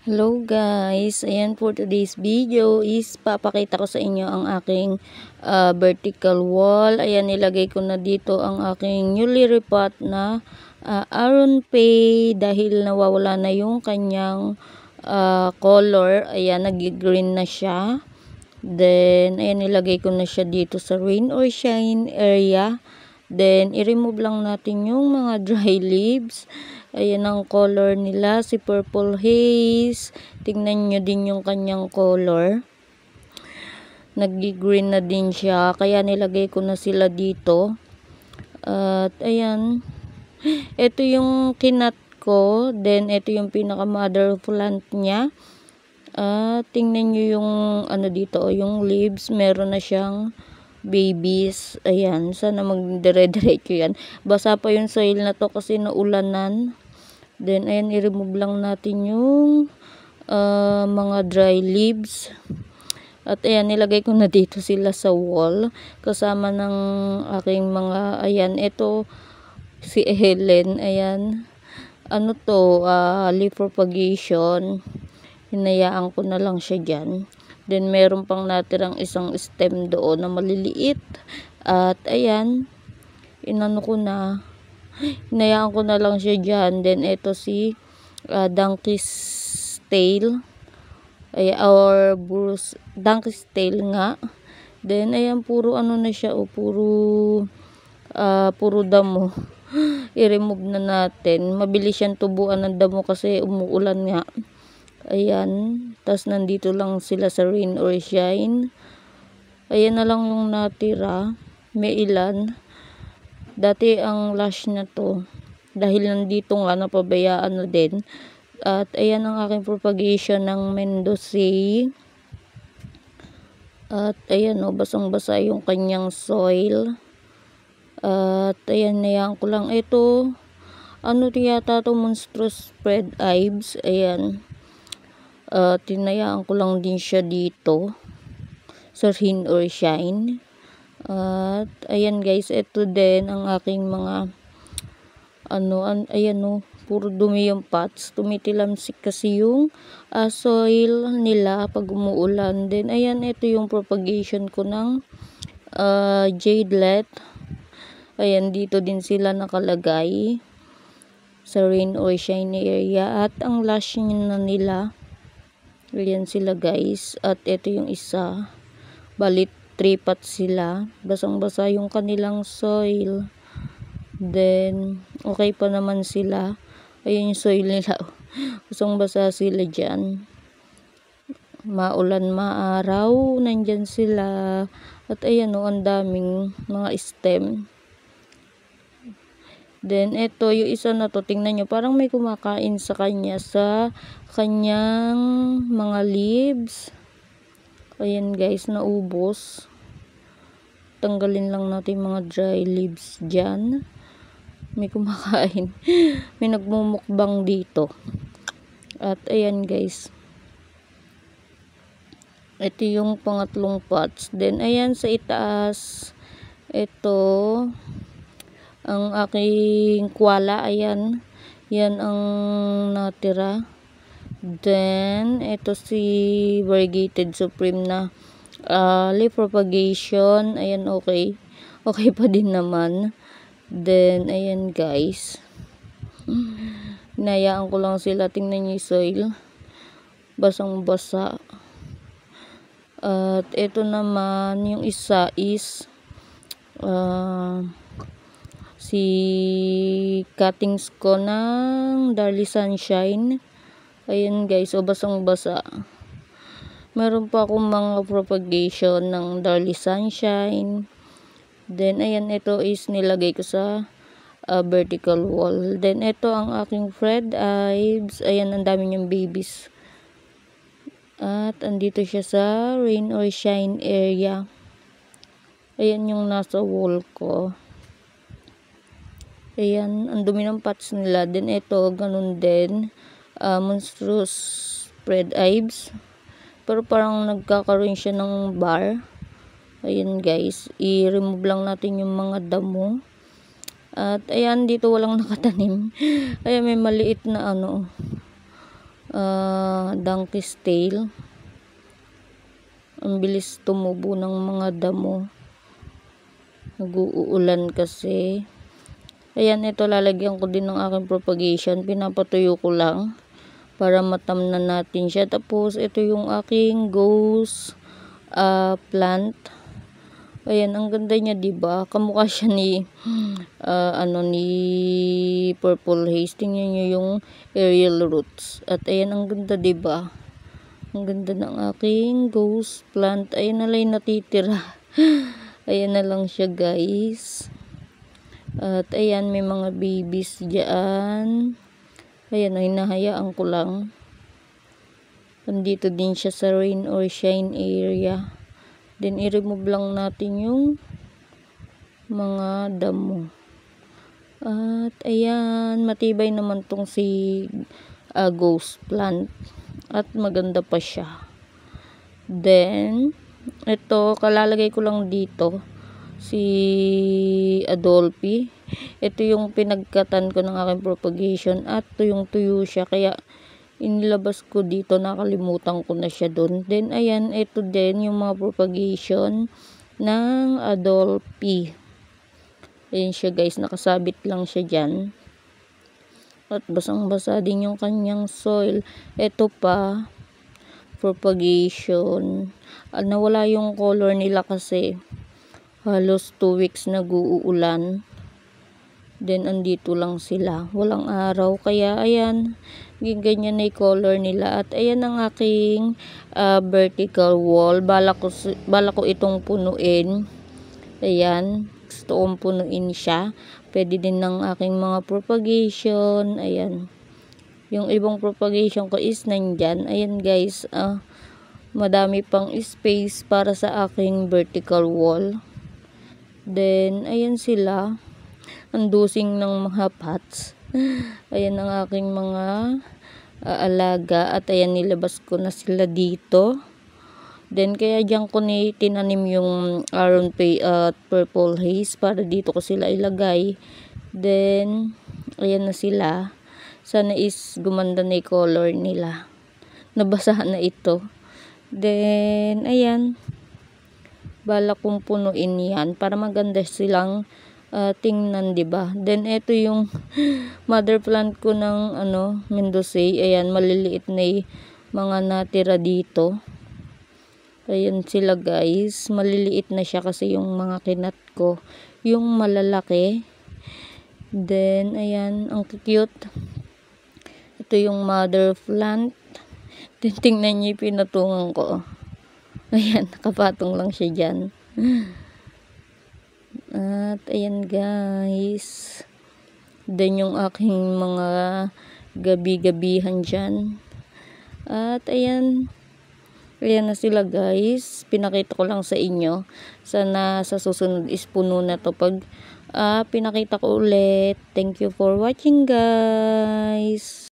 Hello guys, ayan for today's video is papakita ko sa inyo ang aking vertical wall. Ayan, nilagay ko na dito ang aking newly repot na Aron Pay dahil nawawala na yung kanyang color. Ayan, nag-green na siya. Then ayan, nilagay ko na siya dito sa rain or shine area. Then i-remove lang natin yung mga dry leaves. Ayan ang color nila, si Purple Haze. Tingnan nyo din yung kanyang color. Nag-green na din siya, kaya nilagay ko na sila dito. At ayan, ito yung kinat ko. Then ito yung pinaka mother plant niya. Tingnan nyo yung ano dito, yung leaves, meron na siyang babies. Ayan, sana magdire-diretso yan. Basa pa yung soil na to kasi naulanan. Then ayan, i-remove lang natin yung mga dry leaves. At ayan, nilagay ko na dito sila sa wall kasama ng aking mga, ayan, ito si Helen. Ayan, ano to, leaf propagation. Hinayaan ko na lang siya dyan. Then meron pang natirang isang stem doon na maliliit. At ayan, inano ko na, hinayaan ko na lang siya dyan. Then ito si donkey's tail, or Bruce donkey's tail nga. Then ayan, puro ano na siya, puro damo. I-remove na natin. Mabilis siyang tubuan ng damo kasi umuulan nga. Ayan, tas nandito lang sila sa rain or shine. Ayan na lang yung natira. May ilan. Dati ang lash na to, dahil nandito nga napabayaan na din. At ayan ang aking propagation ng Mendoza. At ayan o, basang-basa yung kanyang soil. At ayan, nayaan ko lang ito. Ano yata to, monstrous spread hives. Ayan. Tinayaan ko lang din siya dito sa rain or shine. At ayan guys, ito din ang aking mga ayan o, puro dumi yung pots. Tumitilamsik kasi yung soil nila pag umuulan. Then ayan, ito yung propagation ko ng jadelet. Ayan, dito din sila nakalagay sa rain or shine area. At ang lash na nila, ayan sila guys. At ito yung isa, balit 3 pots sila. Basang-basa yung kanilang soil. Then okay pa naman sila. Ayun yung soil nila. Basang-basa sila dyan. Maulan, maaraw, nandyan sila. At ayan o, ang daming mga stem. Then ito, yung isa na to, tingnan nyo, parang may kumakain sa kanya, sa kanyang mga leaves. Ayan guys, naubos. Tanggalin lang natin mga dry leaves dyan. May kumakain. May nagmumukbang dito. At ayan guys, ito yung pangatlong pots. Then ayan sa itaas, ito ang aking koala. Ayan, yan ang natira. Then ito si variegated supreme na leaf propagation. Ayan, okay pa din naman. Then ayan guys, hinayaan ko lang sila. Tingnan nyo yung soil, basang basa. At ito naman yung isa is si cuttings ko ng Darly Sunshine. Ayan guys, basang basa. Meron pa akong mga propagation ng Darly Sunshine. Then ayan, ito is nilagay ko sa vertical wall. Then ito ang aking Fred Ives. Ayan, ang dami niyang babies. At andito siya sa rain or shine area. Ayan yung nasa wall ko. Ayan, ang dumi ng pots nila. Then ito, ganun din. Monstrous spread hives. Pero parang nagkakaroon siya ng bar. Ayan guys, i-remove lang natin yung mga damo. At ayan, dito walang nakatanim. Ayan, may maliit na donkey's tail. Ang bilis tumubo ng mga damo. Nag-uulan kasi. Ayan, ito lalagyan ko din ng aking propagation. Pinapatuyo ko lang para matamnan natin siya. Tapos ito yung aking ghost plant. Ayan, ang ganda niya, 'di ba? Kamukha siya ni ni Purple Haze. Tingnan niyo yung aerial roots. At ayan, ang ganda, 'di ba? Ang ganda ng aking ghost plant. Ayan na lang natitira. Ayan na lang siya, guys. At ayan, may mga babies diyan. Ayan, hinahayaan ko lang. Nandito din siya sa rain or shine area. Then, i-remove lang natin yung mga damo. At, ayan, matibay naman tong si ghost plant. At maganda pa siya. Then, ito, kalalagay ko lang dito si Adolphi. Ito yung pinagkatan ko ng aking propagation. At tuyong-tuyo siya. Kaya, inilabas ko dito, nakalimutan ko na siya doon. Then ayan, ito din yung mga propagation ng Adolphi. Ayan siya, guys, nakasabit lang siya dyan. At basang-basa din yung kanyang soil. Ito pa, propagation. Nawala yung color nila kasi halos 2 weeks nag-uulan. Then andito lang sila, walang araw. Kaya ayan, ganyan na yung color nila. At ayan ang aking vertical wall. Bala ko itong punuin. Ayan, gusto kong punuin siya. Pwede din ng aking mga propagation. Ayan, yung ibang propagation ko is nandyan. Ayan, guys, madami pang space para sa aking vertical wall. Then ayan sila, ang dusing ng mga pots. Ayan ang aking mga alaga. At ayan, nilabas ko na sila dito. Then kaya dyan ko tinanim yung Aron Pay at Purple Haze para dito ko sila ilagay. Then ayan na sila. Sana is gumanda na yung color nila. Nabasahan na ito. Then ayan, bala kong punuin yan para maganda silang tingnan, 'di ba? Then ito yung mother plant ko ng Mendozae. Ayan, maliliit na mga natira dito. Ayan sila, guys, maliliit na siya kasi yung mga kinat ko yung malalaki. Then ayan, ang cute. Ito yung mother plant. Then tingnan niyo yung pinatungan ko. Ayan, nakapatong lang siya dyan. At ayan, guys. Then yung aking mga gabi-gabihan dyan. At ayan. Ayan na sila, guys. Pinakita ko lang sa inyo. Sana sa susunod is puno na to pag pinakita ko ulit. Thank you for watching, guys.